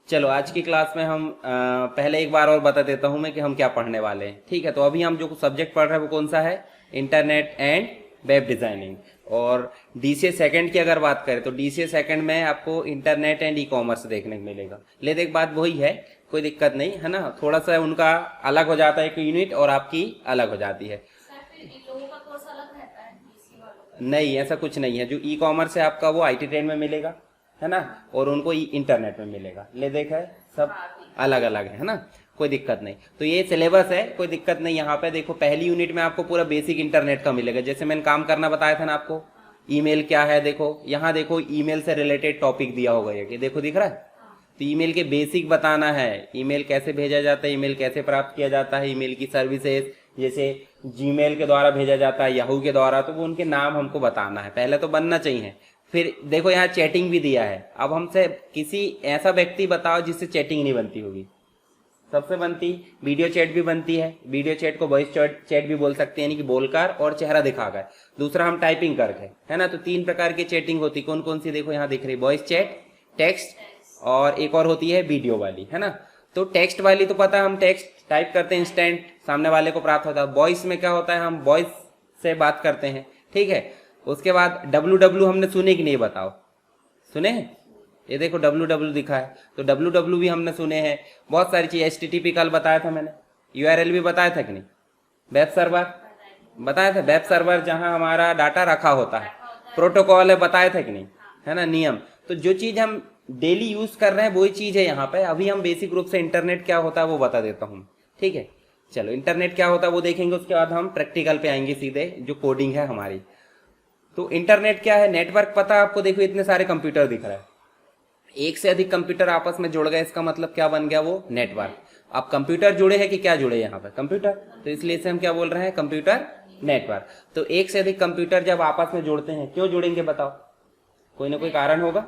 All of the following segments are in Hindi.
चलो आज की क्लास में हम पहले एक बार और बता देता हूं मैं कि हम क्या पढ़ने वाले हैं। ठीक है, तो अभी हम जो सब्जेक्ट पढ़ रहे हैं वो कौन सा है? Internet and web designing. और डीसीए सेकंड की अगर बात करें तो डीसीए सेकंड में आपको इंटरनेट एंड ई कॉमर्स देखने को मिलेगा। ले देख, बात वही है, कोई दिक्कत नहीं है ना। थोड़ा सा उनका अलग हो जाता है, एक यूनिट और आपकी अलग हो जाती है। नहीं, ऐसा कुछ नहीं है। जो ई कॉमर्स है आपका वो IT ट्रेंड में मिलेगा, है ना, और उनको इंटरनेट में मिलेगा। ले देख है, सब अलग अलग है ना, कोई दिक्कत नहीं। तो ये सिलेबस है, कोई दिक्कत नहीं। यहाँ पे देखो पहली यूनिट में आपको पूरा बेसिक इंटरनेट का मिलेगा, जैसे मैंने काम करना बताया था ना आपको। ईमेल क्या है, देखो यहाँ देखो ईमेल से रिलेटेड टॉपिक दिया होगा ये, कि देखो दिख रहा है। तो ईमेल के बेसिक बताना है, ईमेल कैसे भेजा जाता है, ईमेल कैसे प्राप्त किया जाता है, ईमेल की सर्विसेज, जैसे जीमेल के द्वारा भेजा जाता है, याहू के द्वारा, तो वो उनके नाम हमको बताना है, पहले तो बनना चाहिए। फिर देखो यहाँ चैटिंग भी दिया है। अब हमसे किसी ऐसा व्यक्ति बताओ जिससे चैटिंग नहीं बनती होगी। सबसे बनती वीडियो चैट भी बनती है। वीडियो चैट को वॉइस चैट भी बोल सकते हैं, यानी कि बोलकर और चेहरा दिखाकर। दूसरा हम टाइपिंग करके, है ना। तो 3 प्रकार की चैटिंग होती, कौन कौन सी देखो यहाँ दिख रही, वॉइस चैट, टेक्स्ट, और एक और होती है वीडियो वाली, है ना। तो टेक्स्ट वाली तो पता है, हम टेक्स्ट टाइप करते हैं, इंस्टेंट सामने वाले को प्राप्त होता है। वॉइस में क्या होता है, हम वॉइस से बात करते हैं, ठीक है। उसके बाद WW हमने सुने कि नहीं, बताओ, सुने हैं? ये देखो WW दिखा है, तो WW भी हमने सुने हैं। बहुत सारी चीज, HTTP कल बताया था मैंने, URL भी बताया था कि नहीं, वेब सर्वर बताया था, वेब सर्वर जहां हमारा डाटा रखा होता है, प्रोटोकॉल है, बताया था कि नहीं, है ना, नियम। तो जो चीज हम डेली यूज कर रहे हैं वही चीज है यहाँ पे। अभी हम बेसिक रूप से इंटरनेट क्या होता है वो बता देता हूँ, ठीक है। चलो इंटरनेट क्या होता है वो देखेंगे, उसके बाद हम प्रैक्टिकल पे आएंगे सीधे, जो कोडिंग है हमारी। तो इंटरनेट क्या है, नेटवर्क पता है आपको। देखो इतने सारे कंप्यूटर दिख रहा है, एक से अधिक कंप्यूटर आपस में जुड़ गए, इसका मतलब क्या बन गया, वो नेटवर्क। अब कंप्यूटर जुड़े हैं कि क्या जुड़े यहाँ पे, कंप्यूटर, तो इसलिए इसे हम क्या बोल रहे हैं, कंप्यूटर नेटवर्क। तो एक से अधिक कंप्यूटर जब आपस में जुड़ते हैं, क्यों जुड़ेंगे बताओ, कोई ना कोई कारण होगा।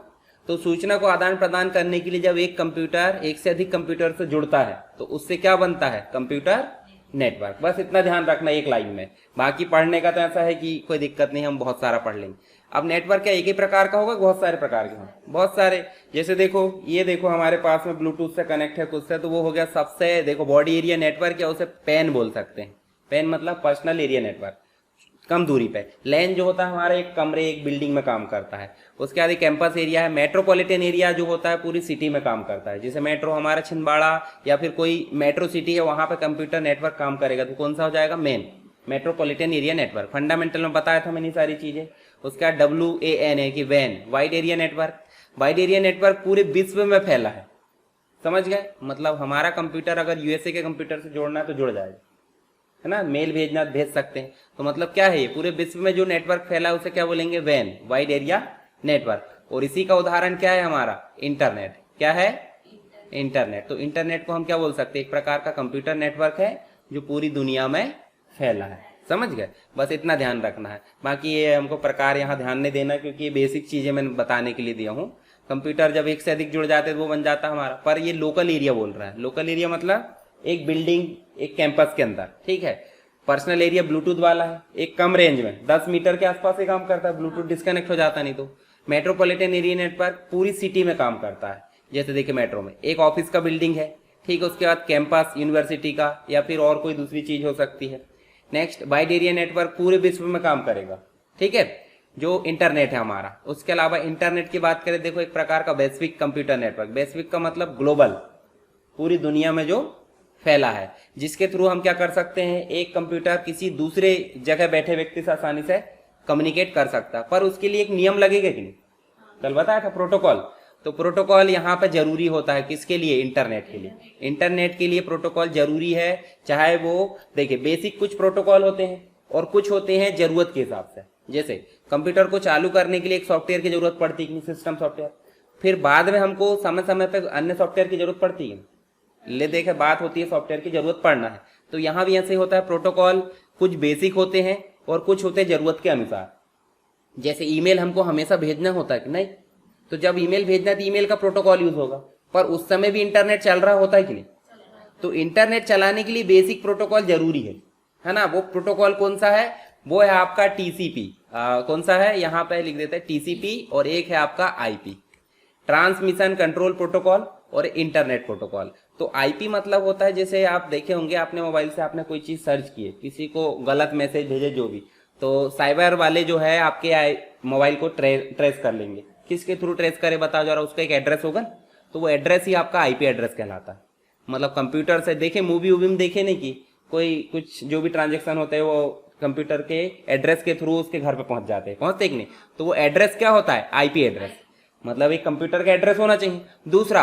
तो सूचना को आदान प्रदान करने के लिए जब एक कंप्यूटर एक से अधिक कंप्यूटर से जुड़ता है तो उससे क्या बनता है, कंप्यूटर नेटवर्क। बस इतना ध्यान रखना एक लाइन में। बाकी पढ़ने का तो ऐसा है कि कोई दिक्कत नहीं, हम बहुत सारा पढ़ लेंगे। अब नेटवर्क क्या एक ही प्रकार का होगा, बहुत सारे प्रकार के हैं, बहुत सारे। जैसे देखो ये देखो हमारे पास में ब्लूटूथ से कनेक्ट है कुछ से, तो वो हो गया सबसे, देखो बॉडी एरिया नेटवर्क, या उसे पैन बोल सकते हैं। पैन मतलब पर्सनल एरिया नेटवर्क, कम दूरी पे। लैन जो होता है हमारा एक कमरे एक बिल्डिंग में काम करता है। उसके बाद कैंपस एरिया है। मेट्रोपॉलिटन एरिया जो होता है पूरी सिटी में काम करता है, जैसे मेट्रो हमारा छिंदवाड़ा या फिर कोई मेट्रो सिटी है, वहां पे कंप्यूटर नेटवर्क काम करेगा, तो कौन सा हो जाएगा, main metropolitan area network. Fundamental में बताया था मैंने सारी चीजें। उसके बाद WAN है कि वैन, wide area network. Wide area network पूरे विश्व में फैला है, समझ गए। मतलब हमारा कंप्यूटर अगर USA के कंप्यूटर से जोड़ना है तो जुड़ जाएगा, है ना, मेल भेजना भेज सकते हैं। तो मतलब क्या है, ये पूरे विश्व में जो नेटवर्क फैला है उसे क्या बोलेंगे, वैन, वाइड एरिया नेटवर्क। और इसी का उदाहरण क्या है हमारा, इंटरनेट। क्या है, इंटरनेट। तो इंटरनेट को हम क्या बोल सकते हैं, एक प्रकार का कंप्यूटर नेटवर्क है जो पूरी दुनिया में फैला है, समझ गए। बस इतना ध्यान रखना है, बाकी ये हमको प्रकार यहाँ ध्यान नहीं देना, क्योंकि ये बेसिक चीजें मैंने बताने के लिए दिया हूँ। कंप्यूटर जब एक से अधिक जुड़ जाते हैं तो वो बन जाता है हमारा। पर ये लोकल एरिया बोल रहा है, लोकल एरिया मतलब एक बिल्डिंग एक कैंपस के अंदर, ठीक है। पर्सनल एरिया ब्लूटूथ वाला है, एक कम रेंज में 10 मीटर के आसपास ही काम करता है, ब्लूटूथ डिस्कनेक्ट हो जाता नहीं तो। मेट्रोपॉलिटन एरिया नेटवर्क पूरी सिटी में काम करता है, जैसे देखिए मेट्रो में एक ऑफिस का बिल्डिंग है, ठीक है। उसके बाद कैंपस यूनिवर्सिटी का या फिर और कोई दूसरी चीज हो सकती है। नेक्स्ट वाइड एरिया नेटवर्क पूरे विश्व में काम करेगा, ठीक है, जो इंटरनेट है हमारा। उसके अलावा इंटरनेट की बात करें, देखो एक प्रकार का वैश्विक कंप्यूटर नेटवर्क। वैश्विक का मतलब ग्लोबल, पूरी दुनिया में जो फैला है, जिसके थ्रू हम क्या कर सकते हैं, एक कंप्यूटर किसी दूसरे जगह बैठे व्यक्ति से आसानी से कम्युनिकेट कर सकता है। पर उसके लिए एक नियम लगेगा कि नहीं, कल बताया था, प्रोटोकॉल। तो प्रोटोकॉल यहाँ पे जरूरी होता है, किसके लिए, इंटरनेट के लिए। इंटरनेट के लिए प्रोटोकॉल जरूरी है, चाहे वो देखिए बेसिक कुछ प्रोटोकॉल होते हैं और कुछ होते हैं जरूरत के हिसाब से। जैसे कंप्यूटर को चालू करने के लिए एक सॉफ्टवेयर की जरूरत पड़ती है, सिस्टम सॉफ्टवेयर। फिर बाद में हमको समय समय पर अन्य सॉफ्टवेयर की जरूरत पड़ती है। ले देखे, बात होती है सॉफ्टवेयर की जरूरत पड़ना है, तो यहाँ भी ऐसे होता है। प्रोटोकॉल कुछ बेसिक होते हैं और कुछ होते हैं जरूरत के अनुसार। जैसे ईमेल हमको हमेशा भेजना होता है कि नहीं, तो जब ईमेल भेजना है तो ईमेल का प्रोटोकॉल यूज होगा, पर उस समय भी इंटरनेट चल रहा होता है कि नहीं। तो इंटरनेट चलाने के लिए बेसिक प्रोटोकॉल जरूरी है ना। वो प्रोटोकॉल कौन सा है, वो है आपका TCP। कौन सा है, यहाँ पे लिख देते हैं TCP। और एक है आपका IP, ट्रांसमिशन कंट्रोल प्रोटोकॉल, और इंटरनेट प्रोटोकॉल। तो आईपी मतलब होता है, जैसे आप देखे होंगे आपने मोबाइल से आपने कोई चीज सर्च की है, किसी को गलत मैसेज भेजे जो भी, तो साइबर वाले जो है आपके मोबाइल को ट्रेस कर लेंगे। किसके थ्रू ट्रेस करे बताओ जरा, उसका एक एड्रेस होगा, तो वो एड्रेस ही आपका आईपी एड्रेस कहलाता है। मतलब कंप्यूटर से देखे, मूवी वूवी में देखे नहीं कि कोई कुछ जो भी ट्रांजेक्शन होते हैं वो कंप्यूटर के एड्रेस के थ्रू उसके घर पे पहुंच जाते हैं, पहुंचते कि नहीं? तो वो एड्रेस क्या होता है? IP address. मतलब एक कंप्यूटर का एड्रेस होना चाहिए। दूसरा,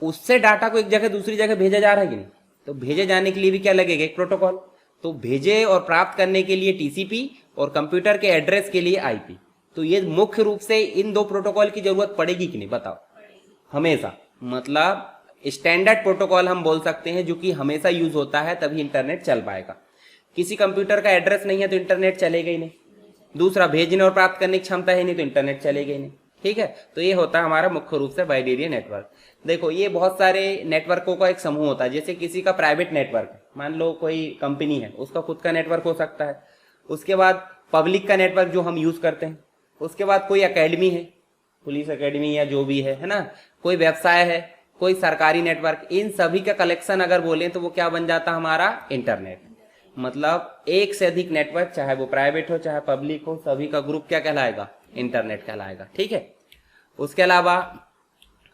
उससे डाटा को एक जगह दूसरी जगह भेजा जा रहा है कि नहीं, तो भेजे जाने के लिए भी क्या लगेगा? एक प्रोटोकॉल। तो भेजे और प्राप्त करने के लिए टीसीपी और कंप्यूटर के एड्रेस के लिए आईपी। तो ये मुख्य रूप से इन दो प्रोटोकॉल की जरूरत पड़ेगी कि नहीं बताओ? हमेशा। मतलब स्टैंडर्ड प्रोटोकॉल हम बोल सकते हैं जो कि हमेशा यूज होता है, तभी इंटरनेट चल पाएगा। किसी कंप्यूटर का एड्रेस नहीं है तो इंटरनेट चलेगा ही नहीं। दूसरा, भेजने और प्राप्त करने की क्षमता है नहीं तो इंटरनेट चलेगा ही नहीं। ठीक है, तो ये होता है हमारा मुख्य रूप से वाइड एरिया नेटवर्क। देखो, ये बहुत सारे नेटवर्कों का एक समूह होता है। जैसे किसी का प्राइवेट नेटवर्क है, मान लो कोई कंपनी है, उसका खुद का नेटवर्क हो सकता है। उसके बाद पब्लिक का नेटवर्क जो हम यूज करते हैं। उसके बाद कोई एकेडमी है, पुलिस एकेडमी या जो भी है ना, कोई व्यवसाय है, कोई सरकारी नेटवर्क। इन सभी का कलेक्शन अगर बोले तो वो क्या बन जाता है? हमारा इंटरनेट। मतलब एक से अधिक नेटवर्क, चाहे वो प्राइवेट हो चाहे पब्लिक हो, सभी का ग्रुप क्या कहलाएगा? इंटरनेट कहलाएगा। ठीक है, उसके अलावा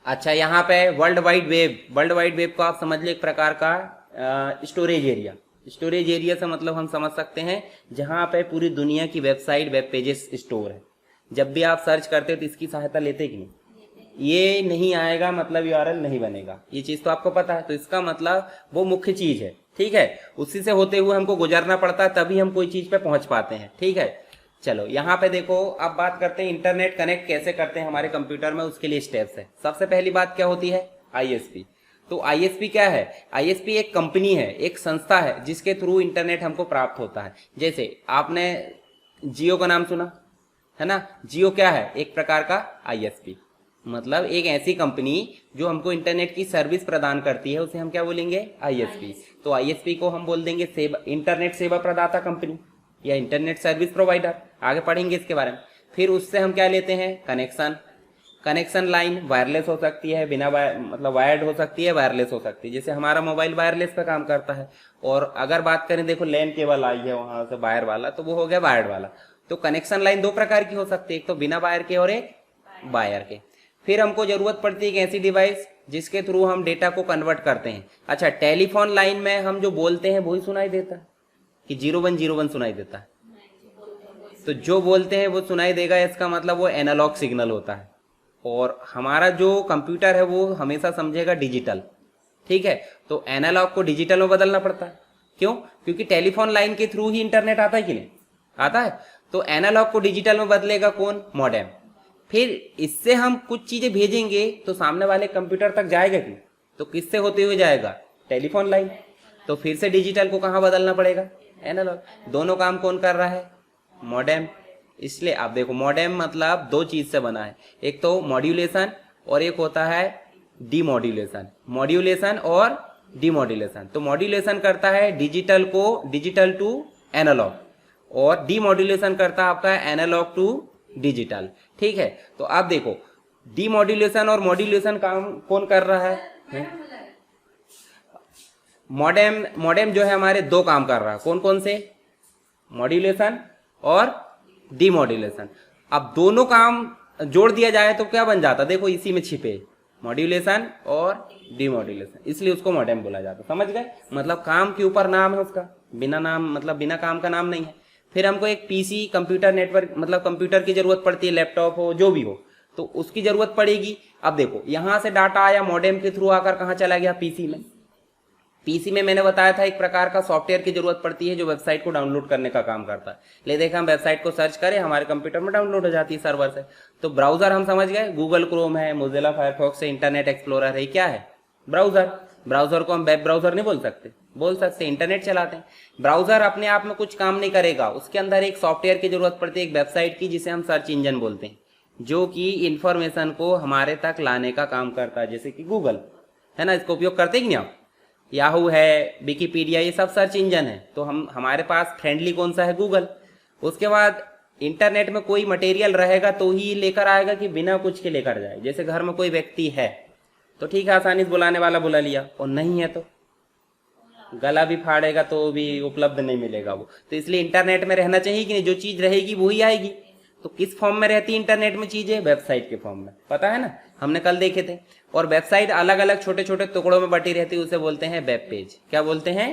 अच्छा, यहाँ पे world wide web. World wide web को आप समझ लो एक प्रकार का स्टोरेज एरिया। स्टोरेज एरिया से मतलब हम समझ सकते हैं जहां पे पूरी दुनिया की वेबसाइट, वेब पेजेस स्टोर है। जब भी आप सर्च करते हो तो इसकी सहायता लेते कि नहीं? ये नहीं आएगा मतलब यूआरएल नहीं बनेगा, ये चीज तो आपको पता है। तो इसका मतलब वो मुख्य चीज है। ठीक है, उसी से होते हुए हमको गुजरना पड़ता है, तभी हम कोई चीज पे पहुंच पाते हैं। ठीक है, चलो यहाँ पे देखो, अब बात करते हैं इंटरनेट कनेक्ट कैसे करते हैं हमारे कंप्यूटर में। उसके लिए स्टेप्स है। सबसे पहली बात क्या होती है? आईएसपी। तो आईएसपी क्या है? आईएसपी एक कंपनी है, एक संस्था है जिसके थ्रू इंटरनेट हमको प्राप्त होता है। जैसे आपने जियो का नाम सुना है ना? जियो क्या है? एक प्रकार का आईएसपी। मतलब एक ऐसी कंपनी जो हमको इंटरनेट की सर्विस प्रदान करती है, उसे हम क्या बोलेंगे? आईएसपी। तो आईएसपी को हम बोल देंगे इंटरनेट सेवा प्रदाता कंपनी या इंटरनेट सर्विस प्रोवाइडर। आगे पढ़ेंगे इसके बारे में। फिर उससे हम क्या लेते हैं? कनेक्शन। कनेक्शन लाइन वायरलेस हो सकती है, बिना मतलब वायर्ड हो सकती है, वायरलेस हो सकती है। जैसे हमारा मोबाइल वायरलेस पे काम करता है। और अगर बात करें, देखो लैन केबल आई है वहां से वायर वाला, तो वो हो गया वायर्ड वाला। तो कनेक्शन लाइन दो प्रकार की हो सकती है, एक तो बिना वायर के और एक वायर के। फिर हमको जरूरत पड़ती है एक ऐसी डिवाइस जिसके थ्रू हम डेटा को कन्वर्ट करते हैं। अच्छा, टेलीफोन लाइन में हम जो बोलते हैं वही सुनाई देता है कि 0101 सुनाई देता है? तो जो बोलते हैं वो सुनाई देगा, इसका मतलब वो एनालॉग सिग्नल होता है। और हमारा जो कंप्यूटर है वो हमेशा समझेगा डिजिटल। ठीक है, तो एनालॉग को डिजिटल में बदलना पड़ता है। क्यों? क्योंकि टेलीफोन लाइन के थ्रू ही इंटरनेट आता है कि नहीं? आता है। तो एनालॉग को डिजिटल में बदलेगा कौन? मॉडेम। फिर इससे हम कुछ चीजें भेजेंगे तो सामने वाले कंप्यूटर तक जाएगा कि? तो किससे होते हुए जाएगा? Telephone line. तो फिर से डिजिटल को कहां बदलना पड़ेगा? एनालॉग। दोनों काम कौन कर रहा है? मॉडेम। इसलिए आप देखो, मॉडेम मतलब दो चीज से बना है, एक तो मॉड्यूलेशन और एक होता है डीमॉड्यूलेशन। मॉड्यूलेशन और डीमॉड्यूलेशन। तो मॉड्यूलेशन करता है डिजिटल को डिजिटल टू एनालॉग, और डीमॉड्यूलेशन करता है आपका एनालॉग टू डिजिटल। ठीक है, तो आप देखो डीमॉड्यूलेशन और मॉड्यूलेशन काम कौन कर रहा है? मॉडेम जो है हमारे दो काम कर रहा है। कौन कौन से? मॉड्यूलेशन और डीमॉड्यूलेशन। अब दोनों काम जोड़ दिया जाए तो क्या बन जाता? देखो इसी में छिपे, मॉड्यूलेशन और डीमॉड्यूलेशन, इसलिए उसको मॉडेम बोला जाता। समझ गए? मतलब काम के ऊपर नाम है उसका, बिना नाम मतलब बिना काम का नाम नहीं है। फिर हमको एक पीसी कंप्यूटर नेटवर्क मतलब कंप्यूटर की जरूरत पड़ती है, लैपटॉप हो जो भी हो तो उसकी जरूरत पड़ेगी। अब देखो यहां से डाटा आया मॉडेम के थ्रू आकर कहां चला गया? पीसी में। पीसी में मैंने बताया था एक प्रकार का सॉफ्टवेयर की जरूरत पड़ती है जो वेबसाइट को डाउनलोड करने का काम करता है। ले देखा, हम वेबसाइट को सर्च करें हमारे कंप्यूटर में डाउनलोड हो जाती है सर्वर से। तो ब्राउजर हम समझ गए, गूगल क्रोम है, मोजिला फायरफॉक्स है, इंटरनेट एक्सप्लोरर है। क्या है? ब्राउजर। ब्राउजर को हम वेब ब्राउजर नहीं बोल सकते? बोल सकते, इंटरनेट चलाते हैं। ब्राउजर अपने आप में कुछ काम नहीं करेगा, उसके अंदर एक सॉफ्टवेयर की जरूरत पड़ती है, एक वेबसाइट की, जिसे हम सर्च इंजन बोलते हैं, जो कि इंफॉर्मेशन को हमारे तक लाने का काम करता है। जैसे कि गूगल है ना, इसको उपयोग करते हैं कि नहीं आप? याहू है, विकिपीडिया, ये सब सर्च इंजन है। तो हमारे पास फ्रेंडली कौन सा है? गूगल। उसके बाद इंटरनेट में कोई मटेरियल रहेगा तो ही लेकर आएगा कि बिना कुछ के लेकर जाए। जैसे घर में कोई व्यक्ति है तो ठीक है, आसानी से बुलाने वाला बुला लिया, और नहीं है तो गला भी फाड़ेगा तो भी उपलब्ध नहीं मिलेगा वो। तो इसलिए इंटरनेट में रहना चाहिए कि नहीं, जो चीज रहेगी वही आएगी। तो किस फॉर्म में रहती है इंटरनेट में चीजें? वेबसाइट के फॉर्म में, पता है ना, हमने कल देखे थे। और वेबसाइट अलग अलग छोटे छोटे टुकड़ों में बटी रहती है, उसे बोलते हैं वेब पेज। क्या बोलते हैं?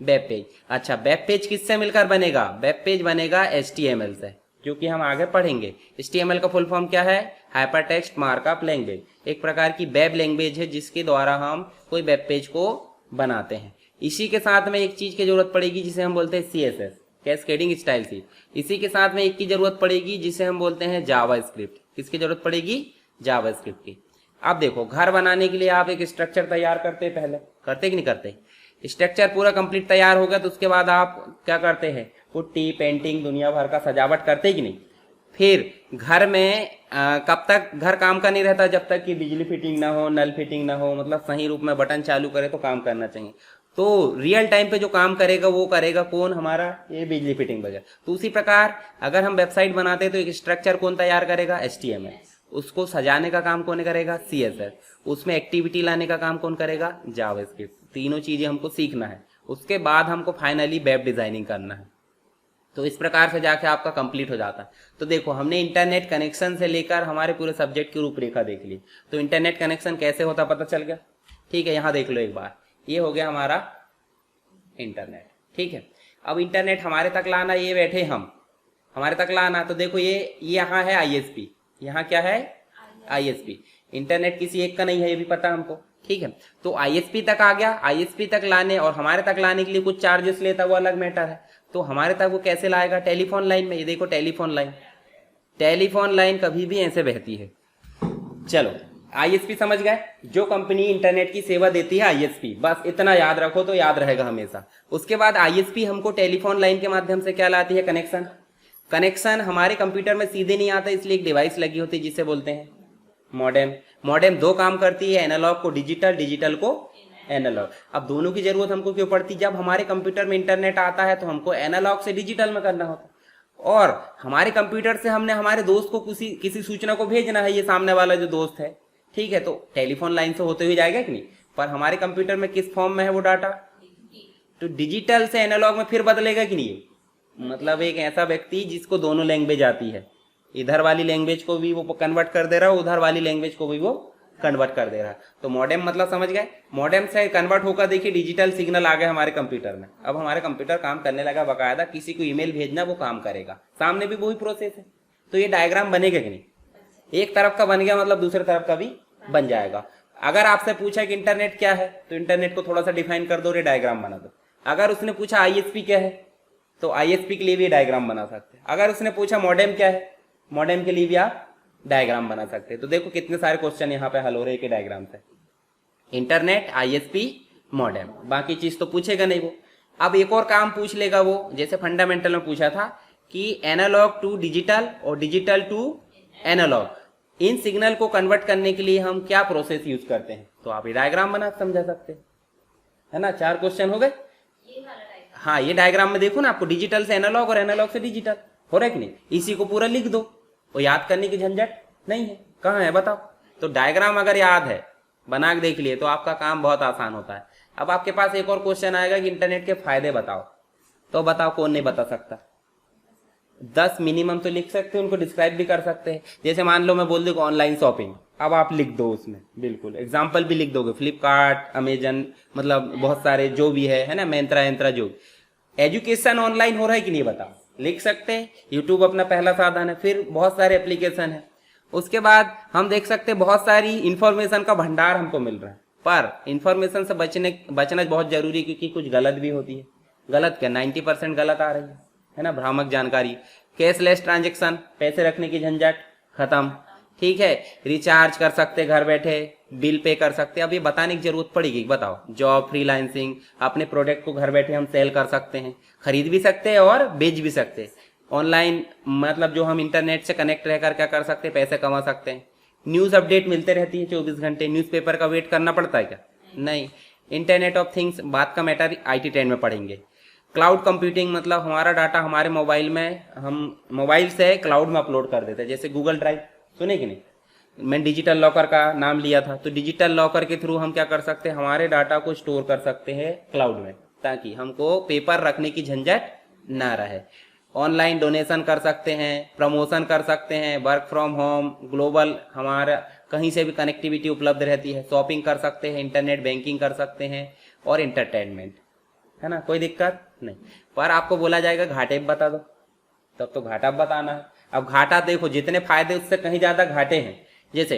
Web page. अच्छा, वेब पेज किससे मिलकर बनेगा? वेब पेज बनेगा HTML से, क्योंकि हम आगे पढ़ेंगे। HTML का फुल फॉर्म क्या है? Hyper text markup language. एक प्रकार की वेब लैंग्वेज है जिसके द्वारा हम कोई वेब पेज को बनाते हैं। इसी के साथ में एक चीज की जरूरत पड़ेगी जिसे हम बोलते हैं CSS, कैस्केडिंग स्टाइल शीट। इसी के साथ में एक की जरूरत पड़ेगी जिसे हम बोलते हैं जावास्क्रिप्ट। किसकी जरूरत पड़ेगी? जावास्क्रिप्ट की। अब देखो, घर बनाने के लिए आप एक स्ट्रक्चर तैयार करते हैं, पहले करते कि नहीं करते? स्ट्रक्चर पूरा कंप्लीट तैयार हो गया तो उसके बाद आप क्या करते हैं? पुट्टी, पेंटिंग, दुनिया भर का सजावट करते कि नहीं? फिर घर में कब तक घर काम का नहीं रहता? जब तक कि बिजली फिटिंग ना हो, नल फिटिंग ना हो, मतलब सही रूप में बटन चालू करे तो काम करना चाहिए। तो रियल टाइम पे जो काम करेगा वो करेगा कौन? हमारा ये बिजली फिटिंग वगैरह। तो उसी प्रकार अगर हम वेबसाइट बनाते हैं तो एक स्ट्रक्चर कौन तैयार करेगा? HTML। उसको सजाने का काम कौन करेगा? CSS। उसमें एक्टिविटी लाने का काम कौन करेगा? जावास्क्रिप्ट। तीनों चीजें हमको सीखना है, उसके बाद हमको फाइनली वेब डिजाइनिंग करना है। तो इस प्रकार से जाके आपका कंप्लीट हो जाता है। तो देखो, हमने इंटरनेट कनेक्शन से लेकर हमारे पूरे सब्जेक्ट की रूपरेखा देख ली। तो इंटरनेट कनेक्शन कैसे होता पता चल गया। ठीक है, यहाँ देख लो एक बार, ये हो गया हमारा इंटरनेट। ठीक है, अब इंटरनेट हमारे तक लाना, ये बैठे हम हमारे तक लाना। तो देखो, ये यहाँ है ISP, यहाँ क्या है? ISP। इंटरनेट किसी एक का नहीं है, ये भी पता हमको। ठीक है, तो ISP तक आ गया। ISP तक लाने और हमारे तक लाने के लिए कुछ चार्जेस लेता, वो अलग मैटर है। तो हमारे तक वो कैसे लाएगा? टेलीफोन लाइन में। ये देखो, टेलीफोन लाइन, टेलीफोन लाइन कभी भी ऐसे बहती है। चलो, ISP समझ गए, जो कंपनी इंटरनेट की सेवा देती है ISP, बस इतना याद रखो तो याद रहेगा हमेशा। उसके बाद ISP हमको टेलीफोन लाइन के माध्यम से क्या लाती है? कनेक्शन। कनेक्शन हमारे कंप्यूटर में सीधे नहीं आता, इसलिए एक डिवाइस लगी होती है जिसे बोलते हैं मॉडेम। मॉडेम दो काम करती है, एनालॉग को डिजिटल, डिजिटल को एनालॉग। अब दोनों की जरूरत हमको क्यों पड़ती? जब हमारे कंप्यूटर में इंटरनेट आता है तो हमको एनालॉग से डिजिटल में करना होता है, और हमारे कंप्यूटर से हमने हमारे दोस्त को किसी सूचना को भेजना है, ये सामने वाला जो दोस्त है। ठीक है, तो टेलीफोन लाइन से होते हुए जाएगा कि नहीं? पर हमारे कंप्यूटर में किस फॉर्म में है वो डाटा? तो डिजिटल से एनालॉग में फिर बदलेगा कि नहीं? मतलब एक ऐसा व्यक्ति जिसको दोनों लैंग्वेज आती है, इधर वाली लैंग्वेज को भी वो कन्वर्ट कर दे रहा है, उधर वाली लैंग्वेज को भी वो कन्वर्ट कर दे रहा है। तो मॉडेम मतलब समझ गए? मॉडेम से कन्वर्ट होकर देखिए डिजिटल सिग्नल आ गया हमारे कंप्यूटर में। अब हमारे कंप्यूटर काम करने लगा, बकायदा किसी को ईमेल भेजना वो काम करेगा, सामने भी वही प्रोसेस है। तो ये डायग्राम बनेगा कि नहीं? एक तरफ का बन गया मतलब दूसरे तरफ का भी बन जाएगा। अगर आपसे पूछा कि इंटरनेट क्या है, तो इंटरनेट को थोड़ा सा डिफाइन कर दो, रे डायग्राम बना दो। अगर उसने पूछा ISP क्या है, तो ISP के लिए भी डायग्राम बना सकते हैं। अगर उसने पूछा मॉडेम क्या है, मॉडेम के लिए भी आप डायग्राम बना सकते हैं। तो देखो कितने सारे क्वेश्चन यहाँ पे हल हो रहे हैं डायग्राम से। इंटरनेट, ISP, मॉडेम, बाकी चीज तो पूछेगा नहीं वो। अब एक और काम पूछ लेगा वो, जैसे फंडामेंटल में पूछा था कि एनालॉग टू डिजिटल और डिजिटल टू एनालॉग, इन सिग्नल को कन्वर्ट करने के लिए हम क्या प्रोसेस यूज करते हैं? तो आप ये डायग्राम बना समझा सकते हैं, है ना। 4 क्वेश्चन हो गए। हाँ, ये डायग्राम में देखो ना, आपको डिजिटल से एनालॉग और एनालॉग से डिजिटल हो रहा है कि नहीं? इसी को पूरा लिख दो, वो याद करने की झंझट नहीं है। कहाँ है बताओ? तो डायग्राम अगर याद है, बना के देख लिए, तो आपका काम बहुत आसान होता है। अब आपके पास एक और क्वेश्चन आएगा कि इंटरनेट के फायदे बताओ, तो बताओ कौन नहीं बता सकता? 10 मिनिमम तो लिख सकते हैं, उनको डिस्क्राइब भी कर सकते हैं। जैसे मान लो मैं बोल दूं ऑनलाइन शॉपिंग, अब आप लिख दो उसमें बिल्कुल एग्जाम्पल भी लिख दोगे, फ्लिपकार्ट, अमेजन, मतलब बहुत सारे जो भी है ना, मिंत्रा जो। एजुकेशन ऑनलाइन हो रहा है कि नहीं बताओ? लिख सकते हैं। यूट्यूब अपना पहला साधन है, फिर बहुत सारे एप्लीकेशन है। उसके बाद हम देख सकते हैं बहुत सारी इंफॉर्मेशन का भंडार हमको मिल रहा है, पर इंफॉर्मेशन से बचना बहुत जरूरी है, क्योंकि कुछ गलत भी होती है। गलत क्या, 90% गलत आ रही है ना, भ्रामक जानकारी। कैशलेस ट्रांजेक्शन, पैसे रखने की झंझट खत्म। ठीक है, रिचार्ज कर सकते घर बैठे, बिल पे कर सकते। अब ये बताने की जरूरत पड़ेगी, बताओ। जॉब, फ्रीलांसिंग, अपने प्रोडक्ट को घर बैठे हम सेल कर सकते हैं, खरीद भी सकते हैं और बेच भी सकते हैं। ऑनलाइन मतलब जो हम इंटरनेट से कनेक्ट रहकर क्या कर सकते हैं, पैसे कमा सकते हैं। न्यूज अपडेट मिलते रहती है 24 घंटे, न्यूज़पेपर का वेट करना पड़ता है क्या? नहीं। इंटरनेट ऑफ थिंग्स, बात का मैटर IT 10 में पढ़ेंगे। क्लाउड कंप्यूटिंग मतलब हमारा डाटा हमारे मोबाइल में, हम मोबाइल से क्लाउड में अपलोड कर देते हैं, जैसे गूगल ड्राइव, सुने कि नहीं? मैं डिजिटल लॉकर का नाम लिया था, तो डिजिटल लॉकर के थ्रू हम क्या कर सकते हैं, हमारे डाटा को स्टोर कर सकते हैं क्लाउड में, ताकि हमको पेपर रखने की झंझट ना रहे। ऑनलाइन डोनेशन कर सकते हैं, प्रमोशन कर सकते हैं, वर्क फ्रॉम होम, ग्लोबल हमारा कहीं से भी कनेक्टिविटी उपलब्ध रहती है, शॉपिंग कर सकते हैं, इंटरनेट बैंकिंग कर सकते हैं और इंटरटेनमेंट, है ना, कोई दिक्कत नहीं। पर आपको बोला जाएगा घाटे भी बता दो, तब तो घाटा बताना है। अब घाटा देखो, जितने फायदे उससे कहीं ज्यादा घाटे हैं। जैसे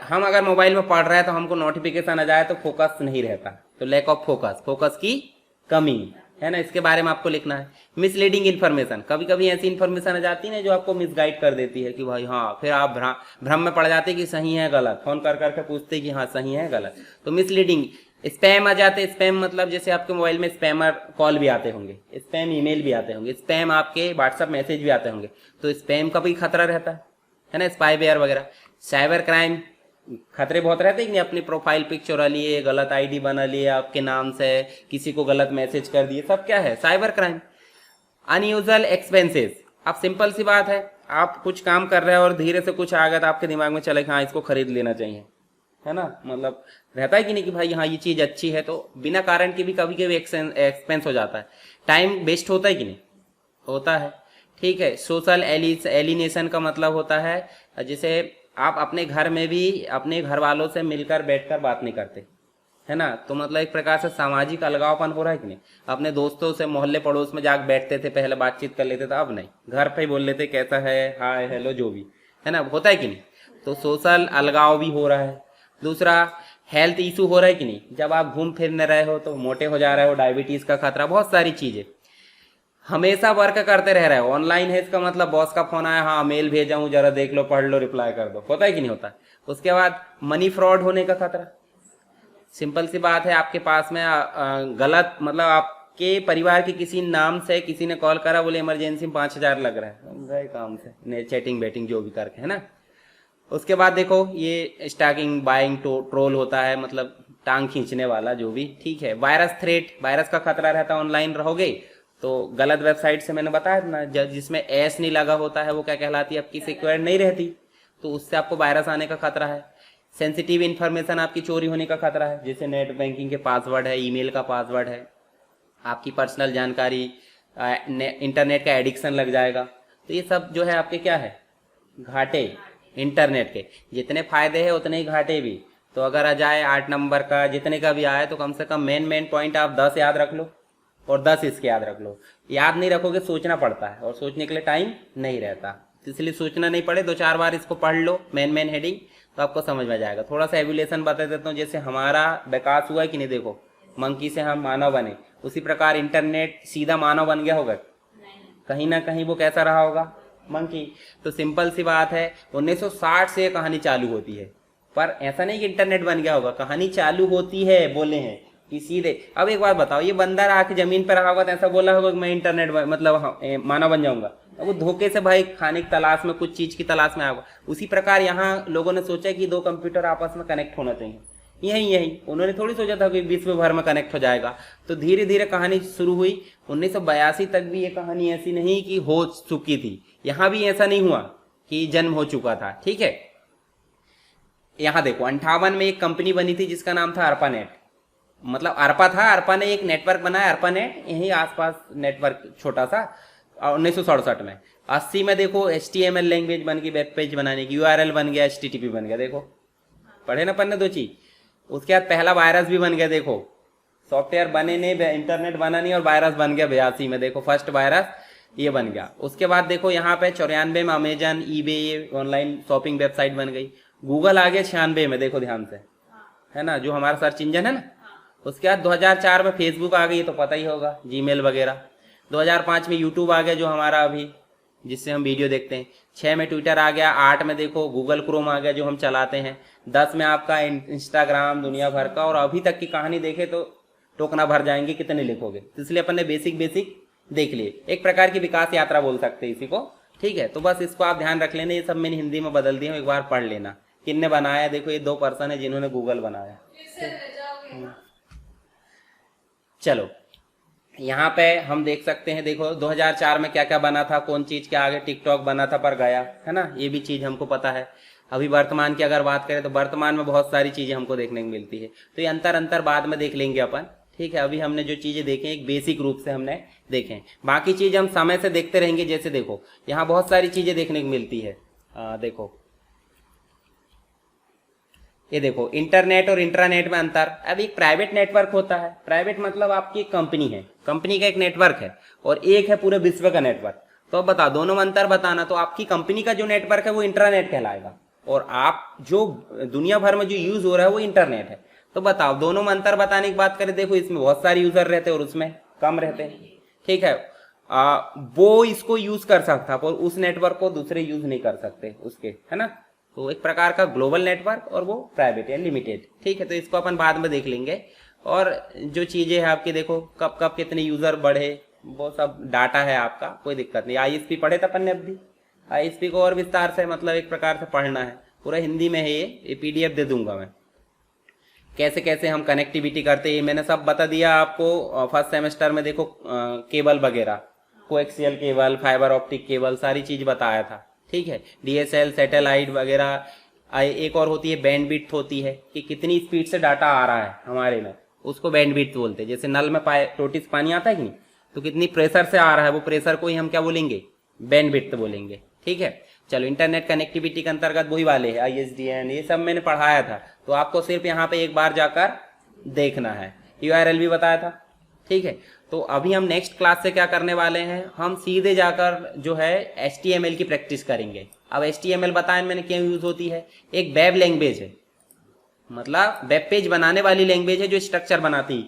हम अगर मोबाइल में पढ़ रहे हैं तो हमको नोटिफिकेशन आ जाए तो फोकस नहीं रहता, तो लैक ऑफ फोकस की कमी, है ना, इसके बारे में आपको लिखना है। मिसलीडिंग इन्फॉर्मेशन, कभी कभी ऐसी इन्फॉर्मेशन आ जाती है ना जो आपको मिसगाइड कर देती है कि भाई हाँ, फिर आप भ्रम में पड़ जाते कि सही है गलत, फोन कर करके पूछते कि हाँ सही है गलत, तो मिसलीडिंग। स्पैम आ जाते, स्पैम मतलब जैसे आपके मोबाइल में स्पैमर कॉल भी आते होंगे, स्पैम ईमेल भी आते होंगे, स्पैम आपके व्हाट्सएप मैसेज भी आते होंगे, तो स्पैम का भी खतरा रहता है ना, स्पाईवेयर वगैरह। साइबर क्राइम खतरे बहुत रहते हैं कि अपनी प्रोफाइल पिक चुरा लिए, गलत आईडी बना लिए आपके नाम से, किसी को गलत मैसेज कर दिए, सब क्या है, साइबर क्राइम। अनयूजुअल एक्सपेंसेस, अब सिंपल सी बात है, आप कुछ काम कर रहे हैं और धीरे से कुछ आ गया तो आपके दिमाग में चले कि हाँ इसको खरीद लेना चाहिए, है ना, मतलब रहता है कि नहीं कि भाई हाँ ये चीज अच्छी है, तो बिना कारण की भी कभी कभी एक्सपेंस हो जाता है, टाइम वेस्ट होता है कि नहीं होता है। ठीक है, सोशल एलिनेशन का मतलब होता है जैसे आप अपने घर में भी अपने घर वालों से मिलकर बैठकर बात नहीं करते, है ना, तो मतलब एक प्रकार से सामाजिक अलगावपन हो रहा है कि नहीं। अपने दोस्तों से मोहल्ले पड़ोस में जाकर बैठते थे, पहले बातचीत कर लेते थे, अब नहीं, घर पे ही बोल लेते कैसा है, हाय हेलो जो भी, है ना, होता है कि नहीं, तो सोशल अलगाव भी हो रहा है। दूसरा, हेल्थ इशू हो रहा है कि नहीं, जब आप घूम फिर न रहे हो तो मोटे हो जा रहे हो, डायबिटीज का खतरा, बहुत सारी चीजें। हमेशा वर्क करते रह रहे हो, ऑनलाइन है इसका मतलब बॉस का फोन आया, हाँ मेल भेजा हूं जरा देख लो, पढ़ लो, रिप्लाई कर दो, होता है कि नहीं होता। उसके बाद मनी फ्रॉड होने का खतरा, सिंपल सी बात है, आपके पास में गलत मतलब आपके परिवार के किसी नाम से किसी ने कॉल करा, बोले इमरजेंसी में 5,000 लग रहा है, गए काम से, चैटिंग बैटिंग जो भी करके, है ना। उसके बाद देखो ये स्टॉकिंग बाइंग ट्रोल होता है, मतलब टांग खींचने वाला जो भी, ठीक है। वायरस थ्रेट, वायरस का खतरा रहता है, ऑनलाइन रहोगे तो गलत वेबसाइट से, मैंने बताया ना, जिसमें एस नहीं लगा होता है वो क्या कहलाती है, आपकी सिक्योर नहीं रहती, तो उससे आपको वायरस आने का खतरा है। सेंसिटिव इन्फॉर्मेशन आपकी चोरी होने का खतरा है, जैसे नेट बैंकिंग के पासवर्ड है, ईमेल का पासवर्ड है, आपकी पर्सनल जानकारी, इंटरनेट का एडिक्शन लग जाएगा, तो ये सब जो है आपके क्या है, घाटे। इंटरनेट के जितने फायदे हैं उतने ही घाटे भी, तो अगर आ जाए 8 नंबर का जितने का भी आए तो कम से कम मेन पॉइंट आप 10 याद रख लो और 10 इसके याद रख लो। याद नहीं रखोगे सोचना पड़ता है और सोचने के लिए टाइम नहीं रहता, इसलिए सोचना नहीं पड़े, 2-4 बार इसको पढ़ लो मेन हेडिंग, तो आपको समझ में जाएगा। थोड़ा सा एवोल्यूशन बता देता हूँ, जैसे हमारा विकास हुआ है कि नहीं, देखो मंकी से हम मानव बने, उसी प्रकार इंटरनेट सीधा मानव बन गया होगा, कहीं ना कहीं वो कैसा रहा होगा, मंकी। तो सिंपल सी बात है, 1960 से कहानी चालू होती है, पर ऐसा नहीं कि इंटरनेट बन गया होगा, कहानी चालू होती है, बोले हैं कि सीधे। अब एक बात बताओ, ये बंदर आके जमीन पर रहा होगा तो ऐसा बोला होगा कि मैं इंटरनेट मतलब मानव बन जाऊंगा, अब वो धोखे से भाई खाने की तलाश में, कुछ चीज की तलाश में आएगा। उसी प्रकार यहाँ लोगों ने सोचा कि 2 कंप्यूटर आपस में कनेक्ट होना चाहिए, यही उन्होंने थोड़ी सोचा था कि विश्व भर में कनेक्ट हो जाएगा, तो धीरे धीरे कहानी शुरू हुई। 1982 तक भी ये कहानी ऐसी नहीं कि हो चुकी थी, यहाँ भी ऐसा नहीं हुआ कि जन्म हो चुका था, ठीक है। यहाँ देखो 58 में एक कंपनी बनी थी जिसका नाम था ARPANET, मतलब ARPA था, ARPA ने एक नेटवर्क बनाया, ARPANET, यही आसपास नेटवर्क छोटा सा, 1967 में। 80 में देखो HTML लैंग्वेज बन गई, वेब पेज बनाने की, URL बन गया, HTTP बन गया, देखो पढ़े ना पन्ने 2 चीज। उसके बाद पहला वायरस भी बन गया, देखो सॉफ्टवेयर बने नहीं, इंटरनेट बना नहीं और वायरस बन गया 82 में, देखो फर्स्ट वायरस ये बन गया। उसके बाद देखो यहाँ पे 94 में Amazon, eBay online shopping website बन गई। गूगल आ गया 96 में, देखो ध्यान से, है ना, जो हमारा सर्च इंजन है ना। उसके बाद 2004 में फेसबुक आ गई, तो पता ही होगा, जीमेल वगैरह। 2005 में यूट्यूब आ गया जो हमारा अभी, जिससे हम वीडियो देखते हैं। 6 में ट्विटर आ गया। 8 में देखो गूगल क्रोम आ गया जो हम चलाते हैं। 10 में आपका इंस्टाग्राम दुनिया भर का, और अभी तक की कहानी देखे तो टोकना भर जाएंगे, कितने लिखोगे, इसलिए अपन ने बेसिक देख लिए। एक प्रकार की विकास यात्रा बोल सकते हैं इसी को, ठीक है। तो बस इसको आप ध्यान रख लेना, ये सब मैंने हिंदी में बदल दिया, एक बार पढ़ लेना किन्ने बनाया। देखो ये 2 पर्सन है जिन्होंने गूगल बनाया। चलो यहाँ पे हम देख सकते हैं, देखो 2004 में क्या क्या बना था, कौन चीज के आगे टिकटॉक बना था पर गया, है ना, ये भी चीज हमको पता है। अभी वर्तमान की अगर बात करें तो वर्तमान में बहुत सारी चीजें हमको देखने को मिलती है, तो ये अंतर बाद में देख लेंगे अपन, ठीक है। अभी हमने जो चीजें देखे एक बेसिक रूप से हमने देखे, बाकी चीज हम समय से देखते रहेंगे। जैसे देखो यहाँ बहुत सारी चीजें देखने को मिलती है, देखो ये देखो इंटरनेट और इंट्रानेट में अंतर। अब एक प्राइवेट नेटवर्क होता है, प्राइवेट मतलब आपकी कंपनी है, कंपनी का एक नेटवर्क है, और एक है पूरे विश्व का नेटवर्क। तो अब बताओ दोनों में अंतर बताना, तो आपकी कंपनी का जो नेटवर्क है वो इंट्रानेट कहलाएगा, और आप जो दुनिया भर में जो यूज हो रहा है वो इंटरनेट है। तो बताओ दोनों में अंतर बताने की बात करें, देखो इसमें बहुत सारे यूजर रहते हैं और उसमें कम रहते हैं, ठीक है। वो इसको यूज कर सकता है और उस नेटवर्क को दूसरे यूज नहीं कर सकते उसके, है ना। तो एक प्रकार का ग्लोबल नेटवर्क और वो प्राइवेट या लिमिटेड, ठीक है। तो इसको अपन बाद में देख लेंगे। और जो चीजें है आपकी, देखो कब कब कितने यूजर बढ़े, वो सब डाटा है आपका, कोई दिक्कत नहीं। आईएसपी पढ़े था अपन ने, अभी आईएसपी को और विस्तार से मतलब एक प्रकार से पढ़ना है, पूरा हिंदी में है, ये पीडीएफ दे दूंगा मैं, कैसे कैसे हम कनेक्टिविटी करते हैं ये मैंने सब बता दिया आपको फर्स्ट सेमेस्टर में। देखो केबल वगैरह, coaxial cable, fibre optic cable, सारी चीज बताया था, ठीक है। डीएसएल, सैटेलाइट वगैरह। एक और होती है बैंडविड्थ होती है, कि कितनी स्पीड से डाटा आ रहा है हमारे में, उसको बैंडविड्थ बोलते हैं। जैसे नल में टोटिस पानी आता है कि नहीं, तो कितनी प्रेशर से आ रहा है, वो प्रेशर को ही हम क्या बोलेंगे, बैंडविड्थ बोलेंगे, ठीक है। चलो इंटरनेट कनेक्टिविटी के अंतर्गत वही वाले है, आईएसडीएन, ये सब मैंने पढ़ाया था, तो आपको सिर्फ यहाँ पे एक बार जाकर देखना है। यूआरएल भी बताया था, ठीक है। तो अभी हम नेक्स्ट क्लास से क्या करने वाले हैं, हम सीधे जाकर जो है HTML की प्रैक्टिस करेंगे। अब HTML बताएं मैंने क्यों यूज होती है, एक वेब लैंग्वेज है, मतलब वेब पेज बनाने वाली लैंग्वेज है जो स्ट्रक्चर बनाती है।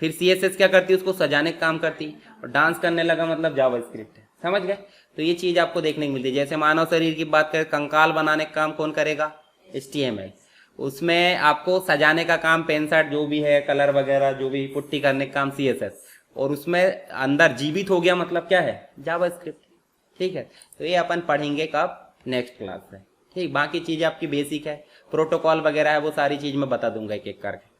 फिर CSS क्या करती है, उसको सजाने का काम करती है, और डांस करने लगा मतलब जावास्क्रिप्ट है, समझ गए। तो ये चीज आपको देखने को मिलती है। जैसे मानव शरीर की बात करें, कंकाल बनाने का काम कौन करेगा, HTML। उसमें आपको सजाने का काम, पेंसाट जो भी है, कलर वगैरह जो भी पुट्टी करने का काम CSS, और उसमें अंदर जीवित हो गया मतलब क्या है, जावास्क्रिप्ट, ठीक है। तो ये अपन पढ़ेंगे कब, नेक्स्ट क्लास में, ठीक। बाकी चीजें आपकी बेसिक है, प्रोटोकॉल वगैरह है, वो सारी चीज मैं बता दूंगा एक एक करके।